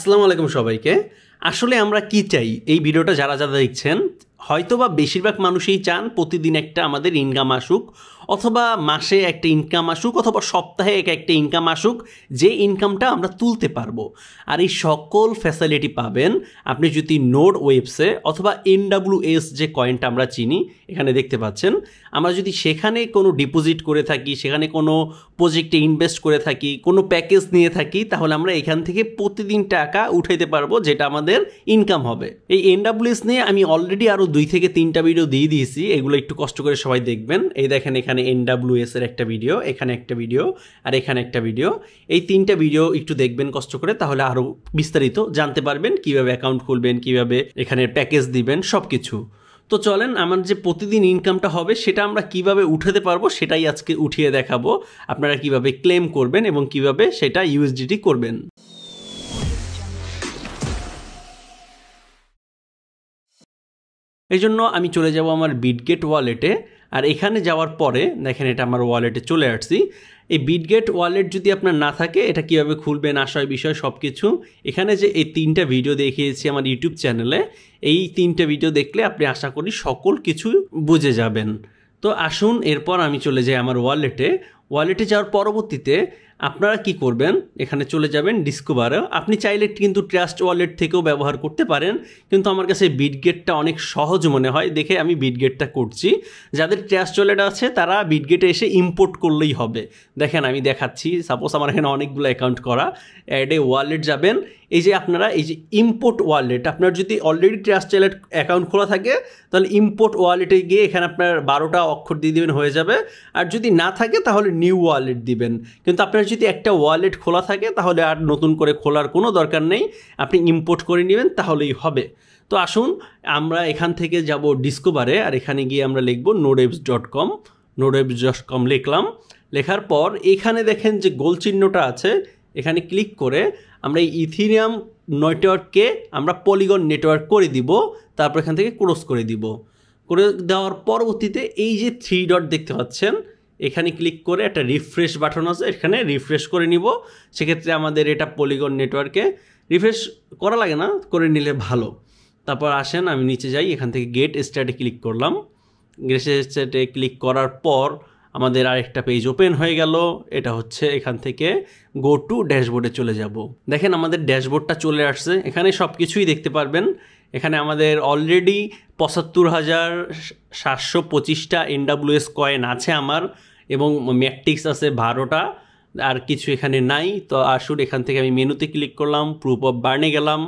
আসসালামু আলাইকুম সবাইকে। আসলে আমরা কি চাই, এই ভিডিওটা যারা যারা দেখছেন হয়তোবা বেশিরভাগ মানুষই চান প্রতিদিন একটা আমাদের ইনকাম আসুক, অথবা মাসে একটা ইনকাম আসুক, অথবা সপ্তাহে একটা ইনকাম আসুক, যে ইনকামটা আমরা তুলতে পারবো। আর এই সকল ফ্যাসিলিটি পাবেন আপনি যদি নোড ওয়েবসে অথবা NWS যে কয়েনটা আমরা চিনি এখানে দেখতে পাচ্ছেন, আমরা যদি সেখানে কোনো ডিপোজিট করে থাকি, সেখানে কোনো প্রজেক্টে ইনভেস্ট করে থাকি, কোনো প্যাকেজ নিয়ে থাকি, তাহলে আমরা এখান থেকে প্রতিদিন টাকা উঠাইতে পারবো, যেটা আমাদের ইনকাম হবে। এই NWS নিয়ে আমি অলরেডি আরও 2 থেকে 3টা ভিডিও দিয়ে দিয়েছি, এগুলো একটু কষ্ট করে সবাই দেখবেন। এই দেখেন এখানে NWS এর একটা ভিডিও, এখানে একটা ভিডিও, আর এখানে একটা ভিডিও। এই 3টা ভিডিও একটু দেখবেন কষ্ট করে, তাহলে আরও বিস্তারিত জানতে পারবেন কিভাবে অ্যাকাউন্ট খুলবেন, কিভাবে এখানে প্যাকেজ দিবেন, সব কিছু। তো চলেন, আমার যে প্রতিদিন ইনকামটা হবে সেটা আমরা কিভাবে উঠাতে পারবো সেটাই আজকে উঠিয়ে দেখাবো। আপনারা কিভাবে ক্লেম করবেন এবং কিভাবে সেটা USDT করবেন। এই জন্য আমি চলে যাব আমার বিটগেট ওয়ালেটে, আর এখানে যাওয়ার পরে দেখেন এটা আমার ওয়ালেটে চলে আসছি। এই বিটগেট ওয়ালেট যদি আপনার না থাকে, এটা কীভাবে খুলবেন, আশয় বিষয় সব কিছু এখানে যে এই 3টা ভিডিও দেখিয়েছি আমার ইউটিউব চ্যানেলে, এই 3টা ভিডিও দেখলে আপনি আশা করি সকল কিছু বুঝে যাবেন। তো আসুন এরপর আমি চলে যাই আমার ওয়ালেটে যাওয়ার পরবর্তীতে আপনারা কি করবেন, এখানে চলে যাবেন ডিসকভারে। আপনি চাইলে কিন্তু ট্রাস্ট ওয়ালেট থেকেও ব্যবহার করতে পারেন, কিন্তু আমার কাছে বিটগেটটা অনেক সহজ মনে হয় দেখে আমি বিটগেটটা করছি। যাদের ট্রাস্ট ওয়ালেট আছে তারা বিটগেটে এসে ইম্পোর্ট করলেই হবে। দেখেন আমি দেখাচ্ছি, সাপোজ আমার এখানে অনেকগুলো অ্যাকাউন্ট করা, অ্যাডে ওয়ালেট যাবেন, এই যে আপনারা এই যে ইম্পোর্ট ওয়ালেট, আপনার যদি অলরেডি ট্রাস্ট ওয়ালেট অ্যাকাউন্ট খোলা থাকে তাহলে ইম্পোর্ট ওয়ালেটে গিয়ে এখানে আপনার 12টা অক্ষর দিয়ে দিবেন, হয়ে যাবে। আর যদি না থাকে তাহলে নিউ ওয়ালেট দিবেন। কিন্তু আপনার যদি একটা ওয়ালেট খোলা থাকে তাহলে আর নতুন করে খোলার কোনো দরকার নেই, আপনি ইম্পোর্ট করে নেবেন তাহলেই হবে। তো আসুন আমরা এখান থেকে যাব ডিসকভারে, আর এখানে গিয়ে আমরা লিখব nodewebs.com লিখলাম। লেখার পর এখানে দেখেন যে গোল চিহ্নটা আছে, এখানে ক্লিক করে আমরা এই ইথিরিয়াম নেটওয়ার্ককে আমরা পলিগন নেটওয়ার্ক করে দিব। তারপর এখান থেকে ক্লোজ করে দিব। করে দেওয়ার পরবর্তীতে এই যে 3 ডট দেখতে পাচ্ছেন, এখানে ক্লিক করে একটা রিফ্রেশ বাটন আছে, এখানে রিফ্রেশ করে নিব। সেক্ষেত্রে আমাদের এটা পলিগন নেটওয়ার্কে রিফ্রেশ করা লাগে না, করে নিলে ভালো। তারপর আসেন আমি নিচে যাই, এখান থেকে গেট স্টার্টে ক্লিক করলাম। গেট স্টার্টে ক্লিক করার পর আমাদের আরেকটা পেজ ওপেন হয়ে গেল। এটা হচ্ছে এখান থেকে গো টু ড্যাশবোর্ডে চলে যাব। দেখেন আমাদের ড্যাশবোর্ডটা চলে আসছে, এখানে সব কিছুই দেখতে পারবেন। এখানে আমাদের অলরেডি ৭৫,৭২৫টা NWS কয়েন আছে আমার, এবং ম্যাট্রিক্স আছে 12টা, আর কিছু এখানে নাই। তো আসুন এখান থেকে আমি মেনুতে ক্লিক করলাম, প্রুফ অফ বার্নে গেলাম।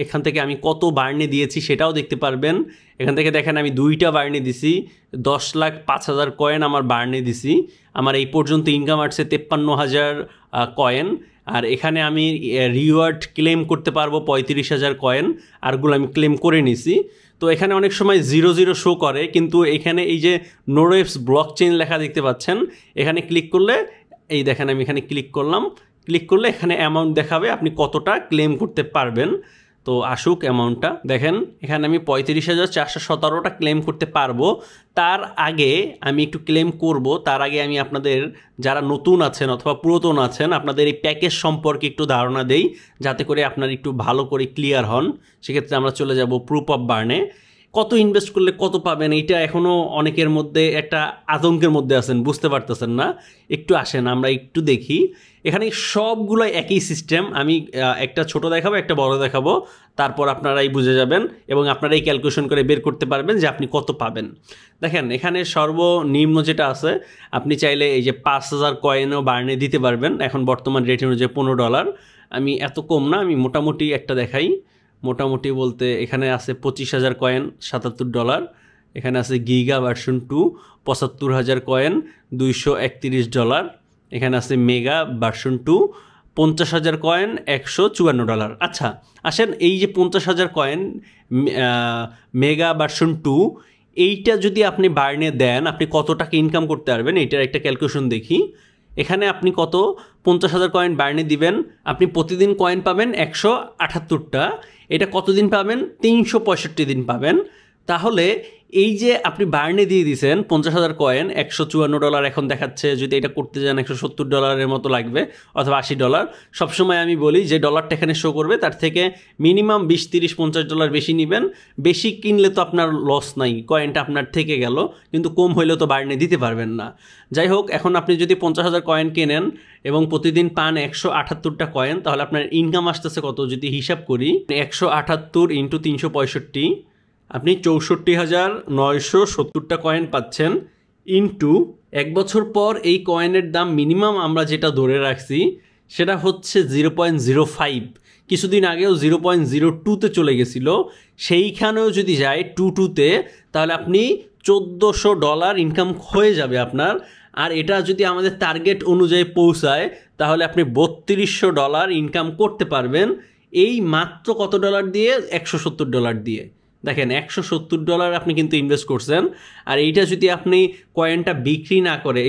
এখান থেকে আমি কত বার্নে দিয়েছি সেটাও দেখতে পারবেন। এখান থেকে দেখেন আমি 2টা বার্নে দিছি, 10,05,000 কয়েন আমার বার্নে দিছি। আমার এই পর্যন্ত ইনকাম আসছে 53,000 কয়েন। আর এখানে আমি রিওয়ার্ড ক্লেম করতে পারবো 35,000 কয়েন, আরগুলো আমি ক্লেম করে নিছি। তো এখানে অনেক সময় 0 শো করে, কিন্তু এখানে এই যে নোডওয়েবস ব্লকচেইন লেখা দেখতে পাচ্ছেন, এখানে ক্লিক করলে এই দেখেন আমি এখানে ক্লিক করলাম। ক্লিক করলে এখানে অ্যামাউন্ট দেখাবে আপনি কতটা ক্লেম করতে পারবেন। তো আসুক অ্যামাউন্টটা দেখেন, এখানে আমি 35,417টা ক্লেম করতে পারবো। তার আগে আমি একটু ক্লেম করব, তার আগে আমি আপনাদের যারা নতুন আছেন অথবা পুরাতন আছেন আপনাদের এই প্যাকেজ সম্পর্কে একটু ধারণা দেই, যাতে করে আপনারা একটু ভালো করে ক্লিয়ার হন। সেক্ষেত্রে আমরা চলে যাব প্রুফ অফ বার্নে। কত ইনভেস্ট করলে কত পাবেন, এইটা এখনও অনেকের মধ্যে একটা আতঙ্কের মধ্যে আছেন, বুঝতে পারতেছেন না। একটু আসেন আমরা একটু দেখি। এখানে সবগুলো একই সিস্টেম, আমি একটা ছোট দেখাবো, একটা বড় দেখাবো, তারপর আপনারাই বুঝে যাবেন এবং আপনারাই ক্যালকুলেশন করে বের করতে পারবেন যে আপনি কত পাবেন। দেখেন এখানে সর্বনিম্ন যেটা আছে, আপনি চাইলে এই যে 5,000 কয়েনও বার্নে দিতে পারবেন। এখন বর্তমান রেট অনুযায়ী $15। আমি এত কম না, আমি মোটামুটি একটা দেখাই। মোটামুটি বলতে এখানে আছে 25,000 কয়েন $77। এখানে আছে গিগা ভার্সন 2 75,000 কয়েন $231। এখানে আছে মেগা ভার্সন 2 50,000 কয়েন $154। আচ্ছা আসেন, এই যে 50,000 কয়েন মেগা ভার্সন 2, এইটা যদি আপনি বার্নে দেন আপনি কত টাকা ইনকাম করতে পারবেন, এইটার একটা ক্যালকুলেশন দেখি। এখানে আপনি কত 50,000 কয়েন বার্নে দিবেন, আপনি প্রতিদিন কয়েন পাবেন 178টা। এটা কতদিন পাবেন? 365 দিন পাবেন। তাহলে এই যে আপনি বার্নে দিয়ে দিয়েছেন 50,000 কয়েন, $154 এখন দেখাচ্ছে, যদি এটা করতে যান $170 মতো লাগবে অথবা $80। সবসময় আমি বলি যে ডলারটা এখানে শো করবে তার থেকে মিনিমাম $20, $30, $50 বেশি নেবেন। বেশি কিনলে তো আপনার লস নাই, কয়েনটা আপনার থেকে গেল, কিন্তু কম হইলেও তো বার্নে দিতে পারবেন না। যাই হোক, এখন আপনি যদি 50,000 কয়েন কেনেন এবং প্রতিদিন পান 178টা কয়েন, তাহলে আপনার ইনকাম আসতেছে কত যদি হিসাব করি, 178 × 365, আপনি 64,970টা কয়েন পাচ্ছেন। ইন্টু 1 বছর পর এই কয়েনের দাম মিনিমাম আমরা যেটা ধরে রাখছি সেটা হচ্ছে 0.05। কিছুদিন আগেও 0.02তে চলে গেছিলো, সেইখানেও যদি যায় 2.2তে, তাহলে আপনি $1,400 ইনকাম হয়ে যাবে আপনার। আর এটা যদি আমাদের টার্গেট অনুযায়ী পৌঁছায় তাহলে আপনি $3,200 ইনকাম করতে পারবেন। এই মাত্র কত ডলার দিয়ে? $170 দিয়ে। দেখেন, $170 আপনি কিন্তু ইনভেস্ট করছেন। আর এইটা যদি আপনি কয়েনটা বিক্রি না করে,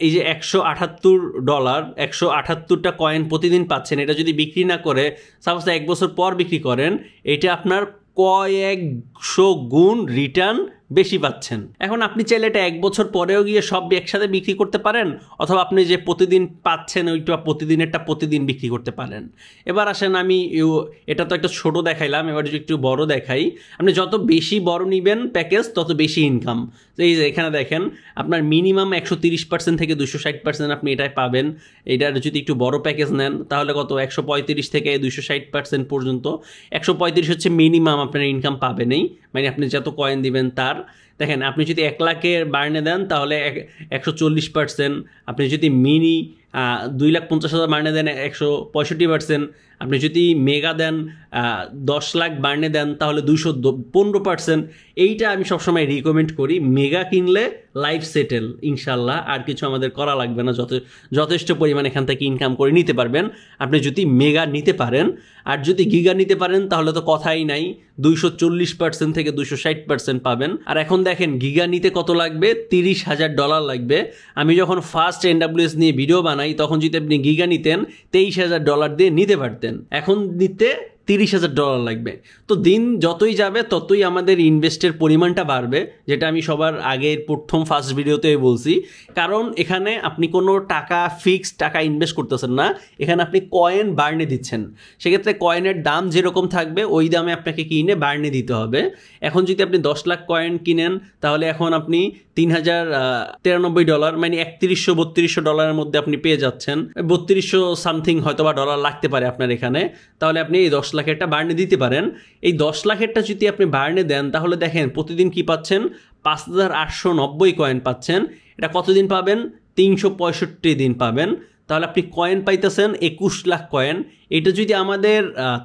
এই যে $178, 178টা কয়েন প্রতিদিন পাচ্ছেন, এটা যদি বিক্রি না করে সাপোজ 1 বছর পর বিক্রি করেন, এটা আপনার কয়েকশো গুণ রিটার্ন বেশি পাচ্ছেন। এখন আপনি চাইলে এটা 1 বছর পরেও গিয়ে সব একসাথে বিক্রি করতে পারেন, অথবা আপনি যে প্রতিদিন পাচ্ছেন ওইটা প্রতিদিনেরটা প্রতিদিন বিক্রি করতে পারেন। এবার আসেন, আমি এটা তো একটা ছোট দেখাইলাম, এবার যদি একটু বড় দেখাই। আপনি যত বেশি বড় নেবেন প্যাকেজ তত বেশি ইনকাম। এই যে এখানে দেখেন, আপনার মিনিমাম 130% থেকে 260% আপনি এটাই পাবেন। এটার যদি একটু বড় প্যাকেজ নেন তাহলে কত? 135 থেকে 260% পর্যন্ত। 135 হচ্ছে মিনিমাম আপনার ইনকাম পাবেনই, মানে আপনি যত কয়েন দিবেন তার। দেখেন, আপনি যদি 1 লাখের বার্নে দেন তাহলে 140%, আপনি যদি মিনি 2,50,000 বার্নে দেন 165%, আপনি যদি মেগা দেন 10 লাখ বার্নে দেন তাহলে 215%। এইটা আমি সবসময় রিকমেন্ড করি, মেগা কিনলে লাইফ সেটেল ইনশাল্লাহ, আর কিছু আমাদের করা লাগবে না, যথেষ্ট পরিমাণ এখান থেকে ইনকাম করে নিতে পারবেন আপনি যদি মেগা নিতে পারেন। আর যদি গিগা নিতে পারেন তাহলে তো কথাই নাই, 240% থেকে 260% পাবেন। আর এখন দেখেন, গিগা নিতে কত লাগবে? $30,000 লাগবে। আমি যখন ফার্স্ট NWS নিয়ে ভিডিও বানাই তখন যদি আপনি গিগা নিতেন $23,000 দিয়ে নিতে পারতেন, এখন নিতে $30,000 লাগবে। তো দিন যতই যাবে ততই আমাদের ইনভেস্টের পরিমাণটা বাড়বে, যেটা আমি সবার আগের ফার্স্ট ভিডিওতে বলছি। কারণ এখানে আপনি কোনো ফিক্সড টাকা ইনভেস্ট করতেছেন না, এখানে আপনি কয়েন বার্নে দিচ্ছেন। সেক্ষেত্রে কয়েনের দাম যেরকম থাকবে ওই দামে আপনাকে কিনে বার্নে দিতে হবে। এখন যদি আপনি 10 লাখ কয়েন কিনেন তাহলে এখন আপনি $3,093, মানে $3,100-$3,200 মধ্যে আপনি পেয়ে যাচ্ছেন। 3,200 সামথিং হয়তো বা ডলার লাগতে পারে আপনার এখানে। তাহলে আপনি এই 10 লাখেরটা বার্নে দিতে পারেন। এই 10 লাখেরটা যদি আপনি বার্নে দেন তাহলে দেখেন প্রতিদিন কি পাচ্ছেন? 5,890 কয়েন পাচ্ছেন। এটা কতদিন পাবেন? 365 দিন পাবেন। তাহলে আপনি কয়েন পাইতেছেন 21 লাখ কয়েন। এটা যদি আমাদের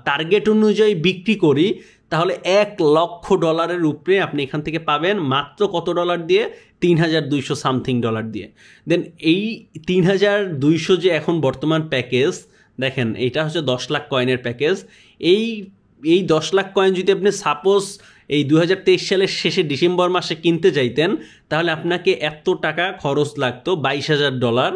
টার্গেট অনুযায়ী বিক্রি করি তাহলে $1,00,000 উপরে আপনি এখান থেকে পাবেন। মাত্র কত ডলার দিয়ে? 3,200 সামথিং ডলার দিয়ে। দেন এই 3,200 যে এখন বর্তমান প্যাকেজ, দেখেন এইটা হচ্ছে 10 লাখ কয়েনের প্যাকেজ। এই 10 লাখ কয়েন যদি আপনি সাপোজ এই 2023 সালের শেষে ডিসেম্বর মাসে কিনতে যাইতেন তাহলে আপনাকে এত টাকা খরচ লাগতো $22,000,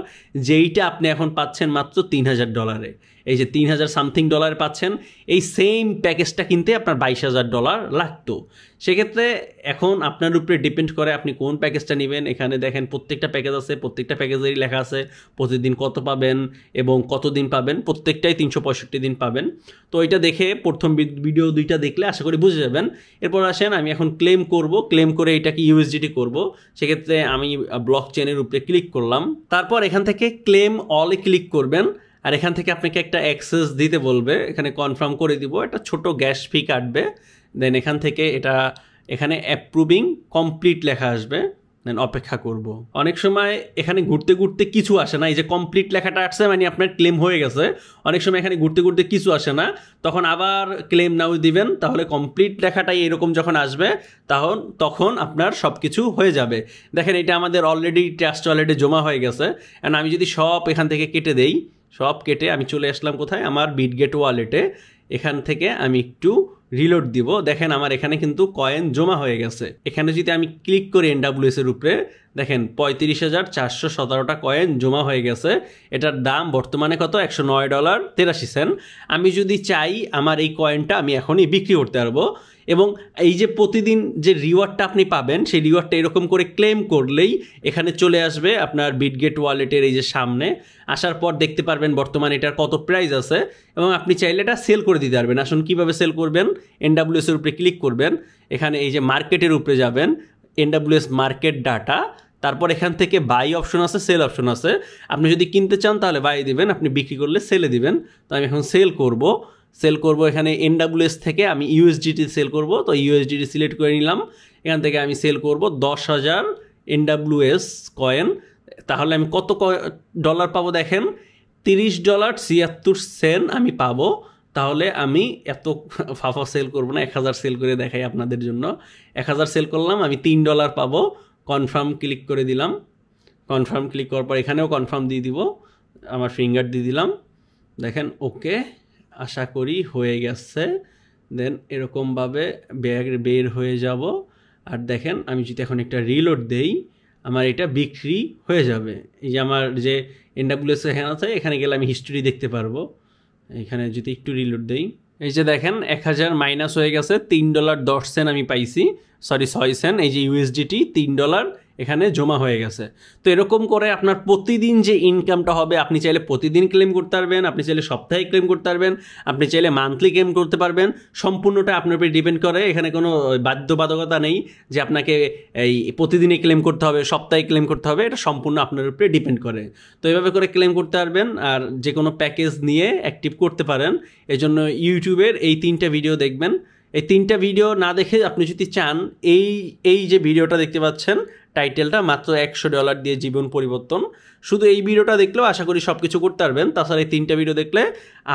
যেইটা আপনি এখন পাচ্ছেন মাত্র $3,000। এই যে 3,000 সামথিং ডলার পাচ্ছেন, এই সেম প্যাকেজটা কিনতে আপনার $22,000 লাগতো। সেক্ষেত্রে এখন আপনার উপরে ডিপেন্ড করে আপনি কোন প্যাকেজটা নেবেন। এখানে দেখেন প্রত্যেকটা প্যাকেজ আছে, প্রত্যেকটা প্যাকেজেরই লেখা আছে প্রতিদিন কত পাবেন এবং কতদিন পাবেন। প্রত্যেকটাই 365 দিন পাবেন। তো এটা দেখে প্রথম ভিডিও 2টা দেখলে আশা করি বুঝে যাবেন। এরপর আসেন, আমি এখন ক্লেম করব, ক্লেম করে এটাকে USDT করব। সেক্ষেত্রে আমি ব্লক চেনের উপরে ক্লিক করলাম, তারপর এখান থেকে ক্লেম অলে ক্লিক করবেন। আর এখান থেকে আপনাকে একটা অ্যাক্সেস দিতে বলবে, এখানে কনফার্ম করে দিব, একটা ছোট গ্যাস ফি কাটবে। দেন এখান থেকে এখানে অ্যাপ্রুভিং কমপ্লিট লেখা আসবে, দেন অপেক্ষা করব। অনেক সময় এখানে ঘুরতে ঘুরতে কিছু আসে না, এই যে কমপ্লিট লেখাটা আসছে মানে আপনার ক্লেম হয়ে গেছে। অনেক সময় এখানে ঘুরতে ঘুরতে কিছু আসে না, তখন আবার ক্লেম নাও দিবেন, তাহলে কমপ্লিট লেখাটাই এরকম যখন আসবে তখন আপনার সব কিছু হয়ে যাবে। দেখেন এটা আমাদের অলরেডি ট্রাস্ট ওয়ালেটে জমা হয়ে গেছে। অ্যান্ড আমি যদি সব এখান থেকে কেটে দেই, সব কেটে আমি চলে আসলাম কোথায়? আমার বিটগেট ওয়ালেটে। এখান থেকে আমি একটু রিলোড দিব, দেখেন আমার এখানে কিন্তু কয়েন জমা হয়ে গেছে। এখানে যদি আমি ক্লিক করি NWS এর উপরে, দেখেন 35,417টা কয়েন জমা হয়ে গেছে। এটার দাম বর্তমানে কত? $109.83। আমি যদি চাই আমার এই কয়েনটা আমি এখনই বিক্রি করতে পারবো। এবং এই যে প্রতিদিন যে রিওয়ার্ডটা আপনি পাবেন, সেই রিওয়ার্ডটা এরকম করে ক্লেম করলেই এখানে চলে আসবে আপনার বিটগেট ওয়ালেটের এই যে সামনে। আসার পর দেখতে পারবেন বর্তমানে এটার কত প্রাইস আছে, এবং আপনি চাইলে এটা সেল করে দিতে পারবেন। আসুন কীভাবে সেল করবেন? NWS এর উপরে ক্লিক করবেন, এখানে এই যে মার্কেটের উপরে যাবেন, NWS মার্কেট ডাটা, তারপর এখান থেকে বাই অপশন আছে, সেল অপশন আছে। আপনি যদি কিনতে চান তাহলে বাই দিবেন, আপনি বিক্রি করলে সেলে দিবেন। তো আমি এখন সেল করব এখানে NWS থেকে আমি USDT সেল করব। তো USDT সিলেক্ট করে নিলাম, এখান থেকে আমি সেল করব 10,000 NWS কয়েন। তাহলে আমি কত ডলার পাবো? দেখেন $30.76 আমি পাবো। তাহলে আমি এত ফাফা সেল করবো না, 1000 সেল করে দেখাই আপনাদের জন্য। 1000 সেল করলাম, আমি $3 পাবো। কনফার্ম ক্লিক করে দিলাম। কনফার্ম ক্লিক করার পর এখানেও কনফার্ম দিয়ে দিব, আমার ফিঙ্গার দিয়ে দিলাম। দেখেন ওকে, আশা করি হয়ে গেছে। দেন এরকমভাবে বের হয়ে যাব। আর দেখেন আমি যদি এখন একটা রিলোড দেই, আমার এটা বিক্রি হয়ে যাবে। এই যে আমার যে NWS এখানে আছে, এখানে গেলে আমি হিস্ট্রি দেখতে পারবো। এখানে যদি একটু রিলোড দেই, এই যে দেখেন 1000 মাইনাস হয়ে গেছে, $3.10 আমি পাইছি, সরি 6 সেন্ট। এই যে USDT $3 এখানে জমা হয়ে গেছে। তো এরকম করে আপনার প্রতিদিন যে ইনকামটা হবে, আপনি চাইলে প্রতিদিন ক্লেম করতে পারবেন, আপনি চাইলে সপ্তাহে ক্লেম করতে পারবেন, আপনি চাইলে মান্থলি ক্লেম করতে পারবেন। সম্পূর্ণটা আপনার উপরে ডিপেন্ড করে। এখানে কোনো বাধ্যবাধকতা নেই যে আপনাকে এই প্রতিদিনই ক্লেম করতে হবে, সপ্তাহে ক্লেম করতে হবে। এটা সম্পূর্ণ আপনার উপরে ডিপেন্ড করে। তো এইভাবে করে ক্লেম করতে পারবেন, আর যে কোনো প্যাকেজ নিয়ে অ্যাক্টিভ করতে পারেন। এজন্য ইউটিউবের এই 3টা ভিডিও দেখবেন। এই 3টা ভিডিও না দেখে আপনি যদি চান, এই যে ভিডিওটা দেখতে পাচ্ছেন টাইটেলটা, মাত্র $100 দিয়ে জীবন পরিবর্তন, শুধু এই ভিডিওটা দেখলেও আশা করি সব কিছু করতে পারবেন। তাছাড়া এই 3টা ভিডিও দেখলে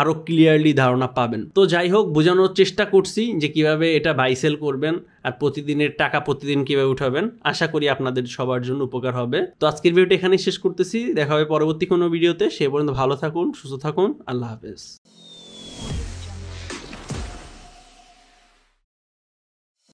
আরও ক্লিয়ারলি ধারণা পাবেন। তো যাই হোক, বোঝানোর চেষ্টা করছি যে কিভাবে এটা বাই সেল করবেন আর প্রতিদিনের টাকা প্রতিদিন কীভাবে উঠাবেন। আশা করি আপনাদের সবার জন্য উপকার হবে। তো আজকের ভিডিওটা এখানেই শেষ করতেছি, দেখা হবে পরবর্তী কোনো ভিডিওতে। সে পর্যন্ত ভালো থাকুন, সুস্থ থাকুন, আল্লাহ হাফেজ।